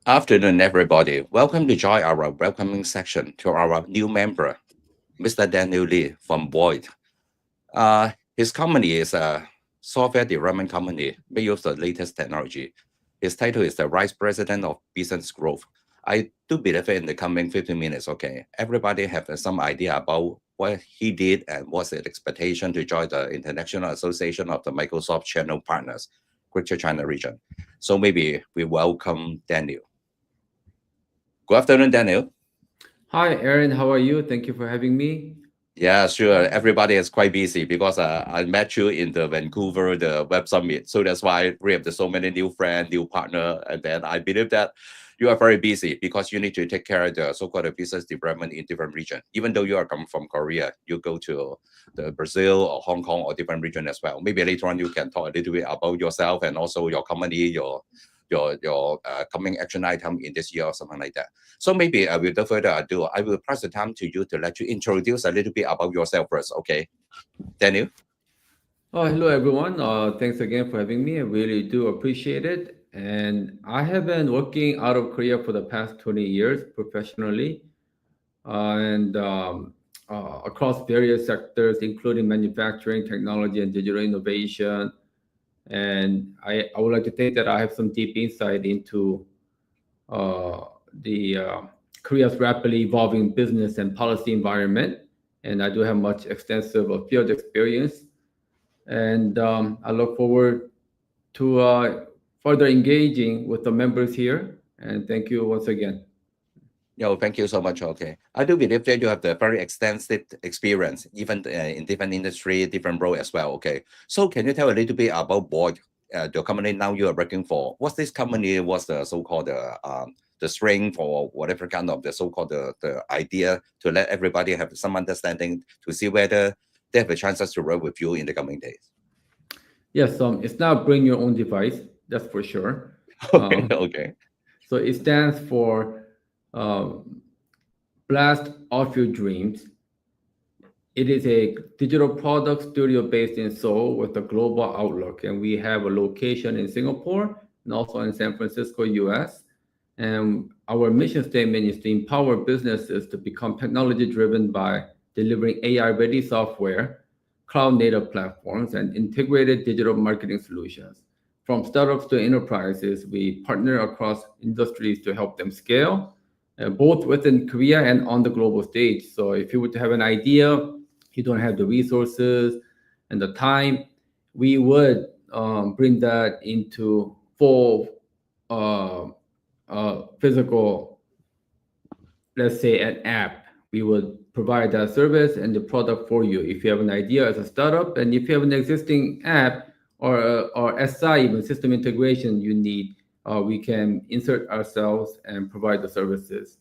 Afternoon, everybody. Welcome to join our welcoming section to our new member, Mr. Daniel Lee from Boyd. His company is a software development company made use of the latest technology. His title is the Vice President of Business Growth. I do believe in the coming 15 minutes, okay? Everybody have some idea about what he did and what's the expectation to join the International Association of the Microsoft Channel Partners, Greater China region. So maybe we welcome Daniel. Good afternoon, Daniel. Hi, Aaron. How are you? Thank you for having me. Yeah, sure. Everybody is quite busy because I met you in the Vancouver, the Web Summit. So that's why we have so many new friends, new partner. And then I believe that you are very busy because you need to take care of the so-called business development in different region. Even though you are coming from Korea, you go to the Brazil or Hong Kong or different region as well. Maybe later on you can talk a little bit about yourself and also your company, your coming action item in this year or something like that. So maybe without further ado, I will pass the time to you to let you introduce a little bit about yourself first. Okay, Daniel. Oh, hello, everyone. Thanks again for having me. I really do appreciate it. And I have been working out of Korea for the past 20 years professionally and across various sectors, including manufacturing, technology, and digital innovation. And I would like to think that I have some deep insight into uh, the Korea's rapidly evolving business and policy environment. And I do have much extensive field experience. And I look forward to further engaging with the members here. And thank you once again. No, thank you so much. Okay, I do believe that you have the very extensive experience, even in different industry, different role as well. Okay, so can you tell a little bit about Boyd, the company now you are working for? What's this company? What's the so-called the strength or whatever kind of the so-called the idea to let everybody have some understanding to see whether they have a chances to work with you in the coming days. Yes, it's not bring your own device, that's for sure. Okay, Um, okay. so it stands for um, Blast Off Your Dreams. It is a digital product studio based in Seoul with a global outlook, and we have a location in Singapore and also in San Francisco, US. And our mission statement is to empower businesses to become technology driven by delivering AI ready software, cloud native platforms, and integrated digital marketing solutions. From startups to enterprises, we partner across industries to help them scale, both within Korea and on the global stage. So if you were to have an idea, you don't have the resources and the time, we would bring that into full uh, physical, let's say an app. We would provide that service and the product for you. If you have an idea as a startup, and if you have an existing app or SI, even system integration you need, we can insert ourselves and provide the services.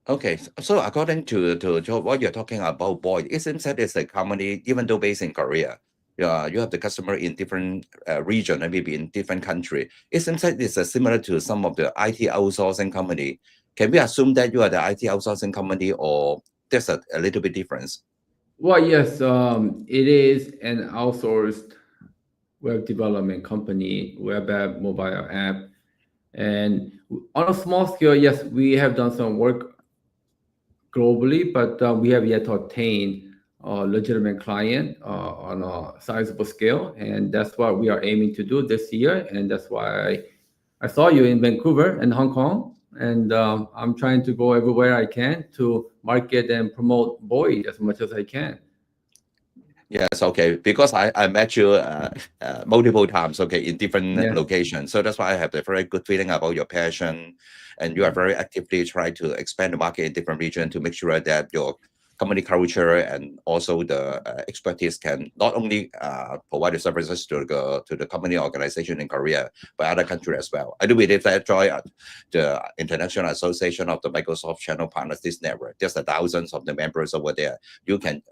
Okay, so according to what you're talking about, Boyd, it seems that it's a company, even though based in Korea, you have the customer in different region and maybe in different country. It seems that it's similar to some of the IT outsourcing company. Can we assume that you are the IT outsourcing company, or there's a little bit difference? Well, yes, it is an outsourced web development company, web app, mobile app. And on a small scale, yes, we have done some work globally, but we have yet to attain a legitimate client on a sizable scale. And that's what we are aiming to do this year. And that's why I saw you in Vancouver and Hong Kong. And I'm trying to go everywhere I can to market and promote Boyd as much as I can. Yes, okay. Because I met you multiple times, okay, in different Yes. locations. So that's why I have a very good feeling about your passion, and you are very actively trying to expand the market in different regions to make sure that your company culture and also the expertise can not only provide the services to the company organization in Korea, but other countries as well. I do believe that joy the International Association of the Microsoft Channel Partners, this network, there's thousands of the members over there. You can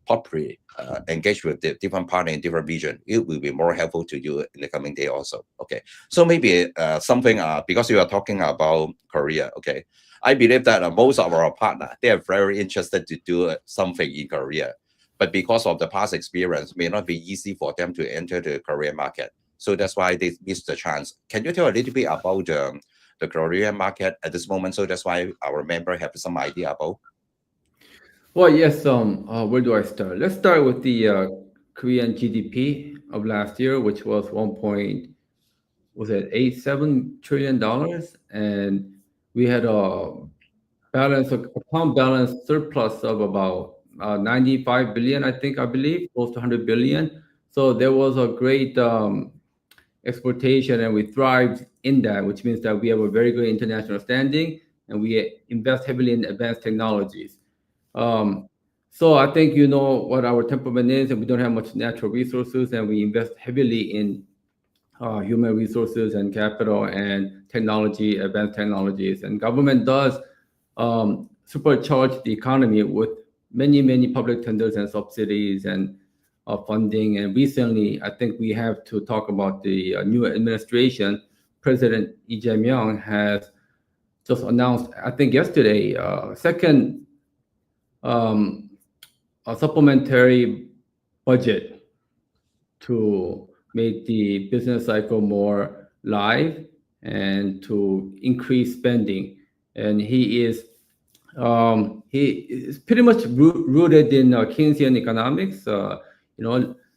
properly engage with the different partner in different region, it will be more helpful to you in the coming day also. Okay, so maybe something because you are talking about Korea. Okay, I believe that most of our partner they are very interested to do something in Korea, but because of the past experience, may not be easy for them to enter the Korean market. So that's why they missed the chance. Can you tell a little bit about the Korean market at this moment? So that's why our member have some idea about. Well, yes. Where do I start? Let's start with the Korean GDP of last year, which was 1.87 trillion dollars, and we had a account balance surplus of about 95 billion, I believe, close to 100 billion. So there was a great exportation, and we thrived in that, which means that we have a very good international standing, and we invest heavily in advanced technologies. Um, so I think you know what our temperament is, and we don't have much natural resources, and we invest heavily in human resources and capital and technology, advanced technologies. And government does supercharge the economy with many public tenders and subsidies and funding. And recently, I think we have to talk about the new administration. President Lee Jae-myung has just announced, I think yesterday, second a supplementary budget to make the business cycle more live and to increase spending. And he is pretty much rooted in Keynesian economics.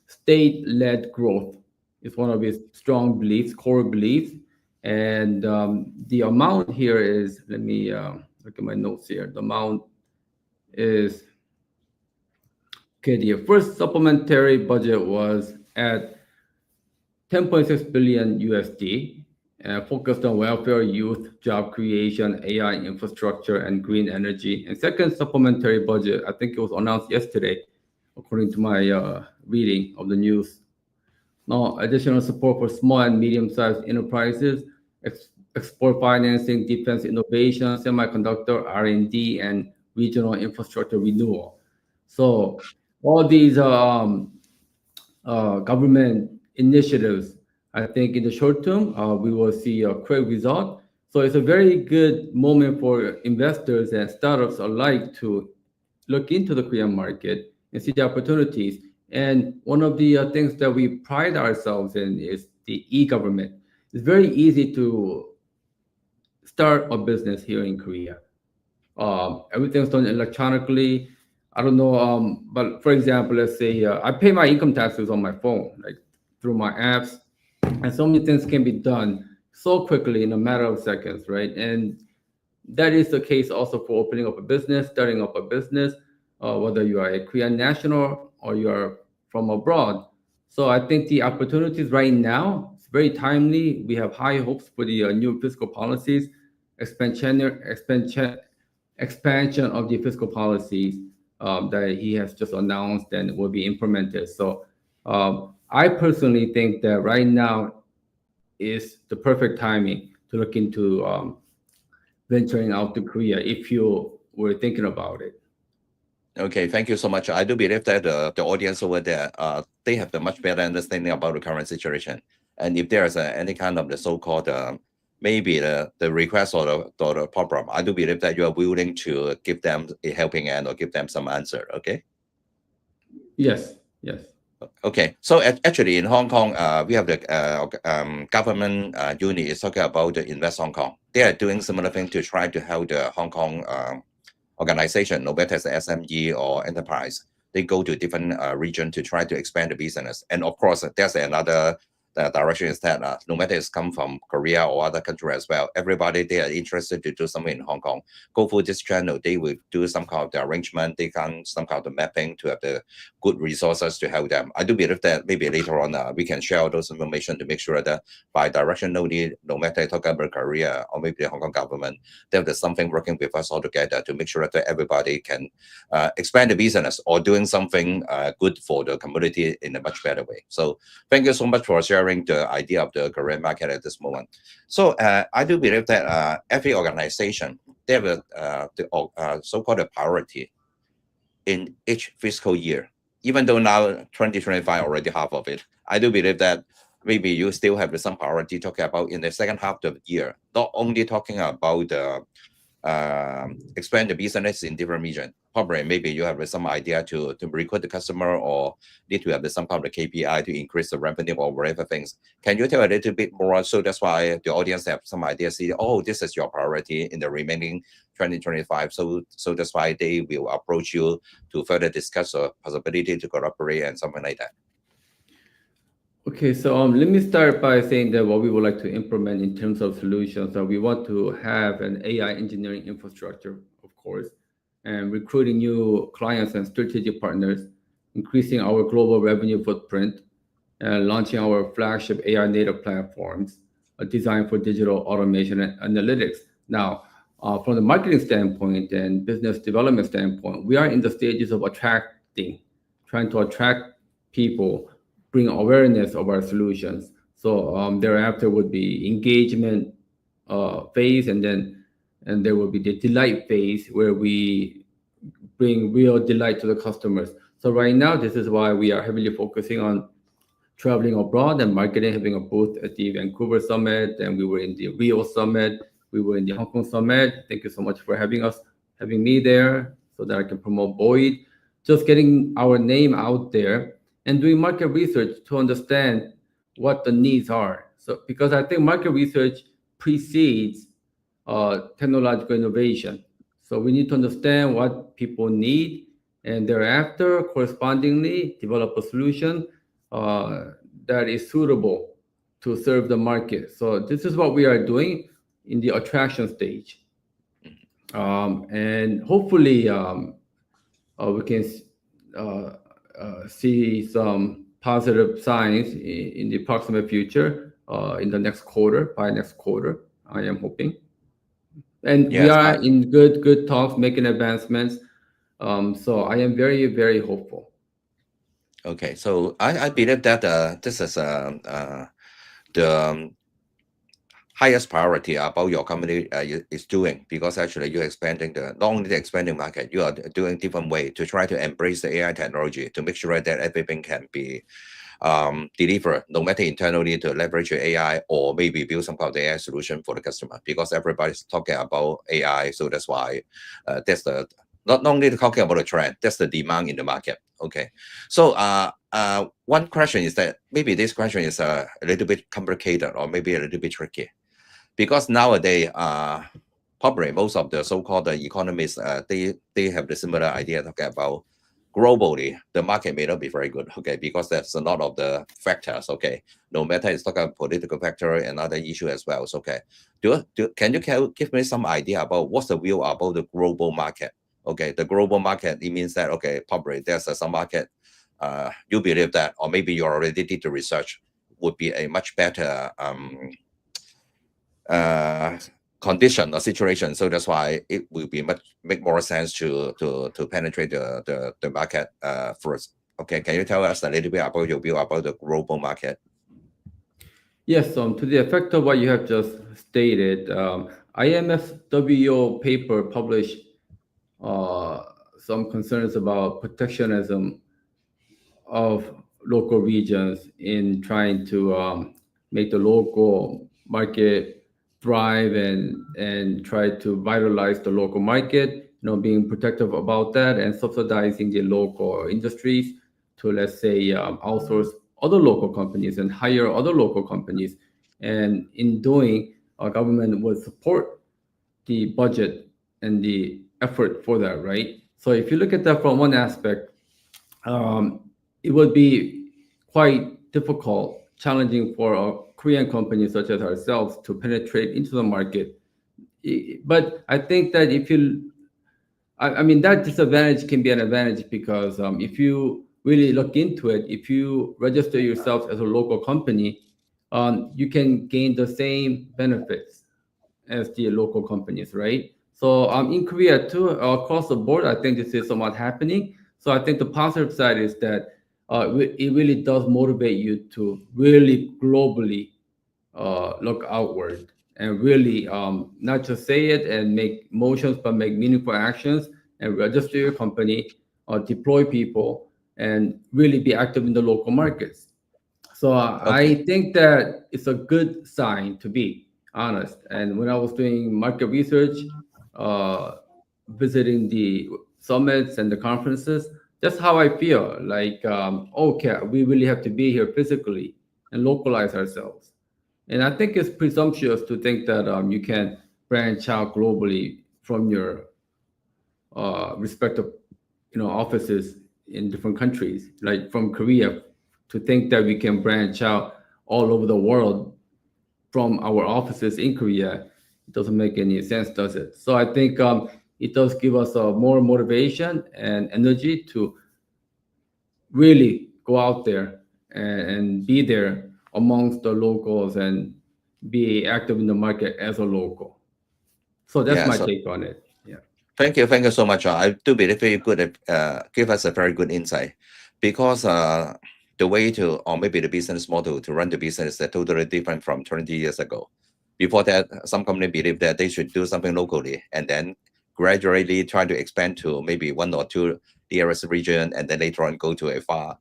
State-led growth is one of his strong beliefs, core beliefs. And the amount here is, let me look at my notes here. The amount is, okay, the first supplementary budget was at 10.6 billion USD, focused on welfare, youth, job creation, AI infrastructure, and green energy. And second supplementary budget, I think it was announced yesterday, according to my reading of the news. Now, additional support for small and medium-sized enterprises, export financing, defense innovation, semiconductor R&D, and regional infrastructure renewal. So all these government initiatives, I think in the short term, we will see a quick result. So it's a very good moment for investors and startups alike to look into the Korean market and see the opportunities. And one of the things that we pride ourselves in is the e-government. It's very easy to start a business here in Korea. Everything's done electronically. I don't know, but for example, let's say I pay my income taxes on my phone, like through my apps, and so many things can be done so quickly in a matter of seconds, right? And that is the case also for opening up a business, starting up a business, whether you are a Korean national or you are from abroad. So I think the opportunities right now, it's very timely. We have high hopes for the new fiscal policies, expansion of the fiscal policies that he has just announced and will be implemented. So I personally think that right now is the perfect timing to look into venturing out to Korea if you were thinking about it. Okay, thank you so much. I do believe that the audience over there, they have the much better understanding about the current situation. And if there's any kind of the so-called maybe the request or the problem, I do believe that you are willing to give them a helping hand or give them some answer. Okay. Yes. Okay, so actually in Hong Kong, we have the government unit is talking about the Invest Hong Kong. They are doing similar thing to try to help the Hong Kong organization, no matter it's SME or enterprise. They go to different region to try to expand the business. And of course, there's another direction is that no matter it's come from Korea or other country as well, everybody they are interested to do something in Hong Kong. Go through this channel, they will do some kind of the arrangement, they can some kind of the mapping to have the good resources to help them. I do believe that maybe later on we can share those information to make sure that by directionally, no matter talking about Korea or maybe the Hong Kong government, there's something working with us all together to make sure that everybody can expand the business or doing something good for the community in a much better way. So thank you so much for sharing the idea of the Korean market at this moment. So I do believe that every organization, they have the so-called priority in each fiscal year. Even though now 2025 already half of it, I do believe that maybe you still have some priority talking about in the second half of the year, not only talking about expand the business in different regions, probably maybe you have some idea to recruit the customer or need to have some kind of KPI to increase the revenue or whatever things. Can you tell a little bit more? So that's why the audience have some idea, see, oh, this is your priority in the remaining 2025. So that's why they will approach you to further discuss a possibility to collaborate and something like that. Okay, so let me start by saying that what we would like to implement in terms of solutions, we want to have an AI engineering infrastructure, of course, and recruiting new clients and strategic partners, increasing our global revenue footprint, and launching our flagship AI native platforms designed for digital automation and analytics. Now, from the marketing standpoint and business development standpoint, we are in the stages of trying to attract people, bring awareness of our solutions. So thereafter would be engagement phase, and there will be the delight phase where we bring real delight to the customers. So right now, this is why we are heavily focusing on traveling abroad and marketing, having a booth at the Vancouver Summit, and we were in the Rio Summit, we were in the Hong Kong Summit. Thank you so much for having me there so that I can promote Boyd. Just getting our name out there and doing market research to understand what the needs are. So because I think market research precedes technological innovation. So we need to understand what people need and thereafter correspondingly develop a solution that is suitable to serve the market. So this is what we are doing in the attraction stage. And hopefully we can see some positive signs in the approximate future in the next quarter, by next quarter, I am hoping. And Yes, we are in good talks, making advancements. So I am very, very hopeful. Okay, so I believe that this is the highest priority about your company is doing, because actually you're expanding not only the expanding market, you are doing different way to try to embrace the AI technology to make sure that everything can be delivered, no matter internally to leverage AI or maybe build some kind of AI solution for the customer, because everybody's talking about AI. So that's why that's the not only talking about the trend, that's the demand in the market. Okay, so one question is that maybe this question is a little bit complicated or maybe a little bit tricky, because nowadays probably most of the so-called economists they have the similar idea talking about globally the market may not be very good, okay, because there's a lot of the factors, okay, no matter it's talking about political factor and other issue as well. So, okay, can you give me some idea about what's the view about the global market? Okay, the global market, it means that, okay, probably there's some market you believe that, or maybe you already did the research, would be a much better condition or situation. So that's why it will be make more sense to penetrate the market first. Okay, can you tell us a little bit about your view about the global market? Yes, to the effect of what you have just stated, IMFWO paper published some concerns about protectionism of local regions in trying to make the local market thrive and try to vitalize the local market, being protective about that and subsidizing the local industries to, let's say, outsource other local companies and hire other local companies. And in doing, our government would support the budget and the effort for that, right? So if you look at that from one aspect, it would be quite difficult, challenging for a Korean company such as ourselves to penetrate into the market. But I think that I mean, that disadvantage can be an advantage because if you really look into it, if you register yourself as a local company, you can gain the same benefits as the local companies, right? So in Korea too, across the board, I think this is somewhat happening. So I think the positive side is that it really does motivate you to really globally look outward and really not just say it and make motions, but make meaningful actions and register your company, deploy people, and really be active in the local markets. So I think that it's a good sign, to be honest. And when I was doing market research, visiting summits and the conferences, that's how I feel. Like, okay, we really have to be here physically and localize ourselves. And I think it's presumptuous to think that you can branch out globally from your respective, offices in different countries, like from Korea, to think that we can branch out all over the world from our offices in Korea. It doesn't make any sense, does it? So I think it does give us more motivation and energy to really go out there and be there amongst the locals and be active in the market as a local. So that's Yeah. my So take on it. Yeah. thank you so much. I do believe very good. Give us a very good insight, because the way to, or maybe the business model to run the business is totally different from 20 years ago. Before that, some company believe that they should do something locally and then gradually try to expand to maybe one or two nearest region, and then later on go to a far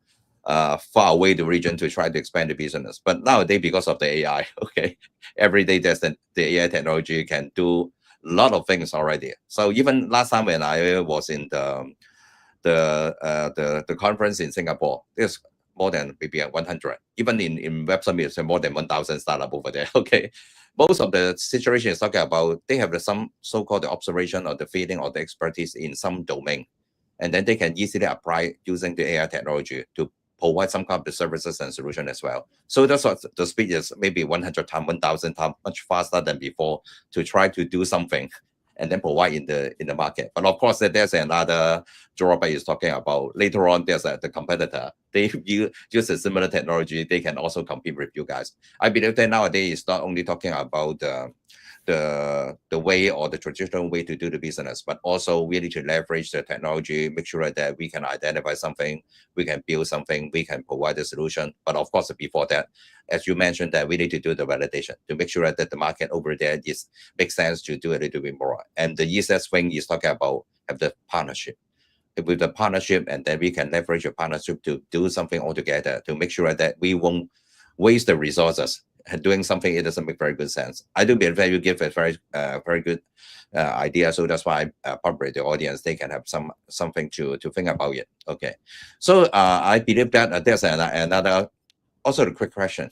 away the region to try to expand the business. But nowadays, because of the AI, okay, every day there's the AI technology can do a lot of things already. So even last time when I was in the conference in Singapore, there's more than maybe 100. Even in Web Summit, it's more than 1,000 startup over there. Okay, most of the situation is talking about they have some so-called observation or the feeling or the expertise in some domain, and then they can easily apply using the AI technology to provide some kind of the services and solution as well. So that's what the speed is maybe 100 times, 1,000 times much faster than before to try to do something and then provide in the market. But of course, there's another drawback is talking about later on. There's the competitor. They use a similar technology. They can also compete with you guys. I believe that nowadays it's not only talking about the way or the traditional way to do the business, but also we need to leverage the technology, make sure that we can identify something, we can build something, we can provide a solution. But of course, before that, as you mentioned, that we need to do the validation to make sure that the market over there is makes sense to do a little bit more. And the easiest thing is talking about have the partnership. With the partnership, and then we can leverage a partnership to do something altogether to make sure that we won't waste the resources and doing something it doesn't make very good sense. I do believe that you give a very good idea, so that's why probably the audience they can have something to think about it. Okay, so I believe that there's another also a quick question,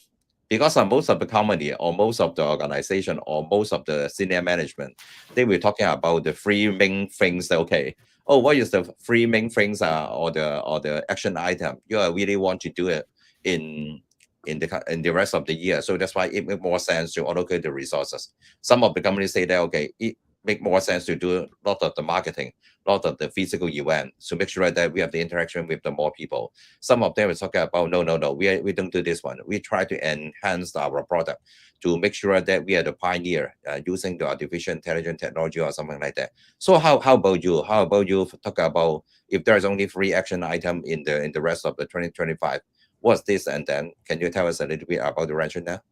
because most of the company or most of the organization or most of the senior management, they were talking about the three main things. Okay, oh, what is the three main things or the action item you really want to do it in the rest of the year? So that's why it makes more sense to allocate the resources. Some of the companies say that okay, it make more sense to do a lot of the marketing, a lot of the physical event to make sure that we have the interaction with the more people. Some of them are talking about no, we don't do this one. We try to enhance our product to make sure that we are the pioneer using the artificial intelligence technology or something like that. So how about you? How about you talk about if there's only three action item in the rest of the 2025? What's this? And then can you tell us a little bit about the rationale?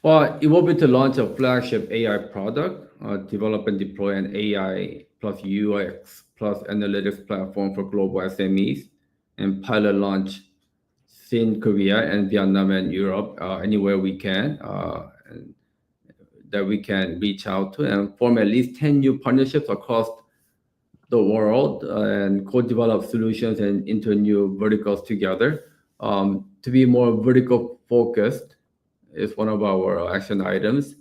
Well, it will be to launch a flagship AI product, develop and deploy an AI plus UX plus analytics platform for global SMEs, and pilot launch in Korea and Vietnam and Europe, anywhere we can, and that we can reach out to, and form at least 10 new partnerships across the world and co-develop solutions and into new verticals together. To be more vertical focused is one of our action items,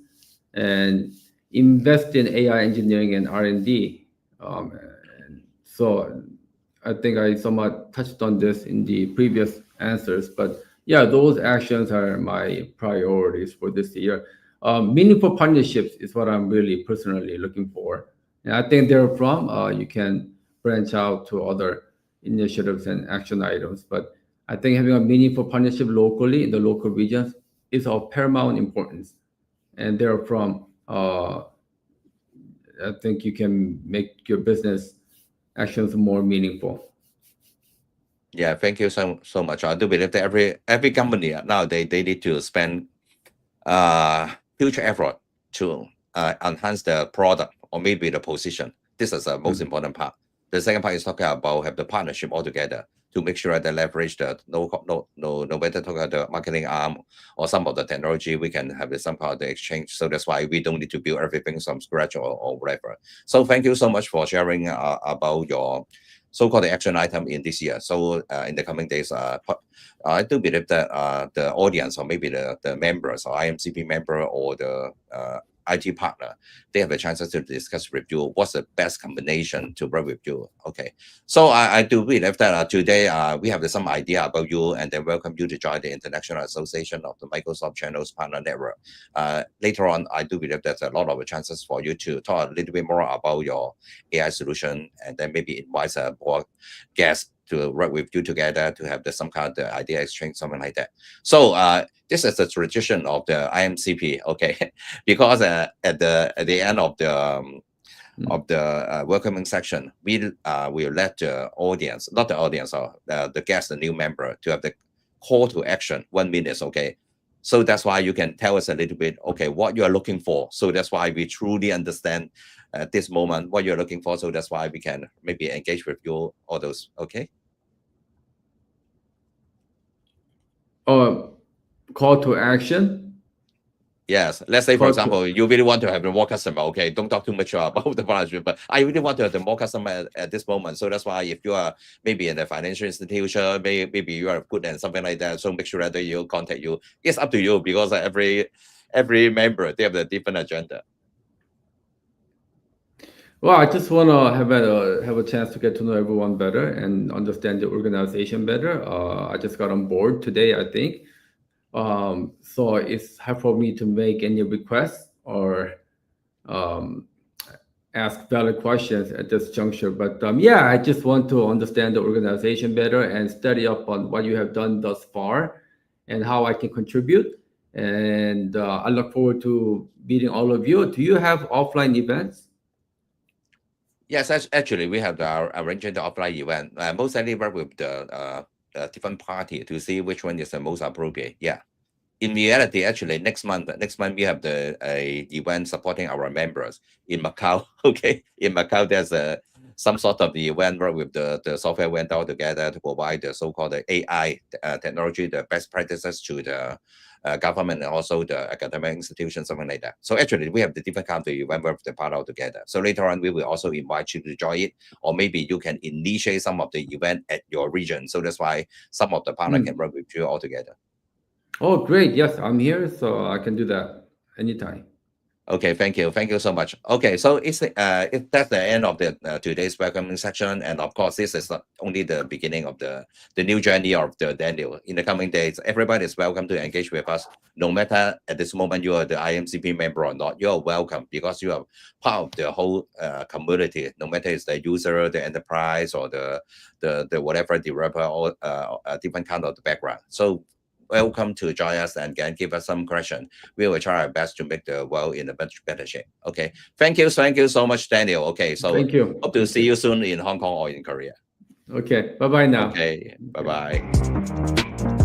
and invest in AI engineering and R&D. And so I think I somewhat touched on this in the previous answers, but yeah, those actions are my priorities for this year. Meaningful partnerships is what I'm really personally looking for. And I think therefrom, you can branch out to other initiatives and action items. But I think having a meaningful partnership locally in the local regions is of paramount importance. And therefrom, I think you can make your business actions more meaningful. Yeah, thank you so much. I do believe that every company now they need to spend huge effort to enhance the product or maybe the position. This is the most important part. The second part is talking about have the partnership altogether to make sure that leverage the no matter the marketing arm or some of the technology, we can have some kind of the exchange. So that's why we don't need to build everything from scratch or whatever. So thank you so much for sharing about your so-called action item in this year. So in the coming days, I do believe that the audience or maybe the members or IAMCP member or the IT partner, they have a chance to discuss with you what's the best combination to work with you. Okay, so I do believe that today we have some idea about you, and then welcome you to join the International Association of the Microsoft Channels Partner Network. Later on, I do believe there's a lot of chances for you to talk a little bit more about your AI solution, and then maybe invite more guests to work with you together to have some kind of the idea exchange, something like that. So this is the tradition of the IAMCP, okay? Because at the end of the welcoming section, we will let the audience, not the audience, or the guest, the new member, to have the call to action, 1 minute, okay? So that's why you can tell us a little bit, okay, what you are looking for. So that's why we truly understand at this moment what you're looking for. So that's why we can maybe engage with you, all those, okay? Call to action. Yes, let's say, for example, you really want to have more customer, okay, don't talk too much about the partnership, but I really want to have more customer at this moment. So that's why if you are maybe in a financial institution, maybe you are good and something like that, so make sure that you contact you. It's up to you, because every member, they have a different agenda. Well, I just want to have a chance to get to know everyone better and understand the organization better. I just got on board today, I think. So it's hard for me to make any requests or ask valid questions at this juncture. But yeah, I just want to understand the organization better and study up on what you have done thus far and how I can contribute. And I look forward to meeting all of you. Do you have offline events? Yes, actually, we have arranged the offline event. Mostly work with the different party to see which one is the most appropriate. Yeah. In reality, actually, next month we have the event supporting our members in Macau. Okay, in Macau, there's some sort of the event work with the software vendor together to provide the so-called AI technology, the best practices to the government and also the academic institutions, something like that. So actually, we have the different kind of event work with the partner together. So later on, we will also invite you to join it, or maybe you can initiate some of the event at your region. So that's why some of the partner can work with you all together. Oh, great. Yes, I'm here, so I can do that anytime. Okay, thank you so much. Okay, so that's the end of the today's welcoming section, and of course, this is only the beginning of the new journey of the Daniel. In the coming days, everybody is welcome to engage with us. No matter at this moment you are the IAMCP member or not, you are welcome, because you are part of the whole community. No matter it's the user, the enterprise, or the whatever developer, or different kind of the background. So welcome to join us and give us some question. We will try our best to make the world in a much better shape. Okay. Thank you so much, Daniel. Okay. So thank you. Hope to see you soon in Hong Kong or in Korea. Okay. Bye-bye now. Okay. Bye-bye.